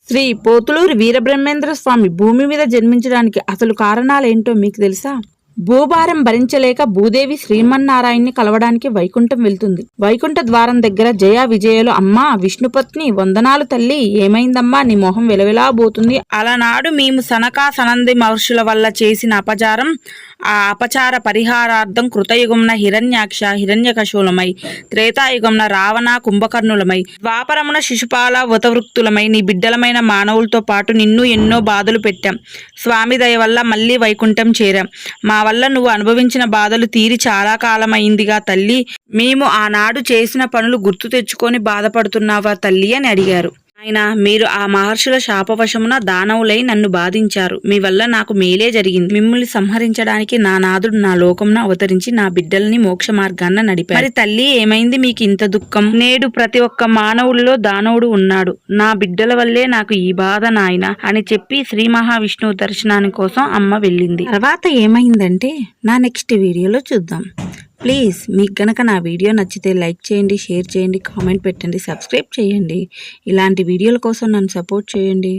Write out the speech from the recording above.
శ్రీ పోతులూరి వీరబ్రహ్మేంద్ర స్వామి భూమి మీద జన్మించడానికి అసలు కారణాలేంటో మీకు తెలుసా? భూభారం భరించలేక భూదేవి శ్రీమన్నారాయణ్ణి కలవడానికి వైకుంఠం వెళ్తుంది. వైకుంఠ ద్వారం దగ్గర జయ విజయలు అమ్మా విష్ణుపత్ని వందనాలు తల్లి, ఏమైందమ్మా నీ మొహం వెలవెలాబోతుంది. అలనాడు మేము సనకా సనంది మహర్షుల వల్ల చేసిన అపచారం, ఆ అపచార పరిహారార్థం కృతయుగంన హిరణ్యాక్ష హిరణ్యకశూలమై, త్రేతాయుగంన రావణ కుంభకర్ణులమై, ద్వాపరమున శిశుపాల వతవృక్తులమై నీ బిడ్డలమైన మానవులతో పాటు నిన్ను ఎన్నో బాధలు పెట్టాం. స్వామి దయ వల్ల మళ్ళీ వైకుంఠం చేరాం. మా వల్ల నువ్వు అనుభవించిన బాధలు తీరి చాలా కాలమైందిగా తల్లి. మేము ఆనాడు చేసిన పనులు గుర్తు తెచ్చుకొని బాధపడుతున్నావా తల్లి అని అడిగారు. ఆయన, మీరు ఆ మహర్షుల శాపవశమున దానవులై నన్ను బాధించారు. మీ వల్ల నాకు మేలే జరిగింది. మిమ్మల్ని సంహరించడానికి నా నాథుడు నా లోకంన అవతరించి నా బిడ్డల్ని మోక్ష మార్గాన్న నడిపారు. మరి తల్లి ఏమైంది మీకు ఇంత దుఃఖం? నేడు ప్రతి ఒక్క మానవుల్లో దానవుడు ఉన్నాడు. నా బిడ్డల వల్లే నాకు ఈ బాధ నాయన అని చెప్పి శ్రీ మహావిష్ణువు దర్శనాని కోసం అమ్మ వెళ్ళింది. తర్వాత ఏమైందంటే నా నెక్స్ట్ వీడియోలో చూద్దాం. ప్లీజ్ మీకు గనక నా వీడియో నచ్చితే లైక్ చేయండి, షేర్ చేయండి, కామెంట్ పెట్టండి, సబ్స్క్రైబ్ చేయండి. ఇలాంటి వీడియోల కోసం నన్ను సపోర్ట్ చేయండి.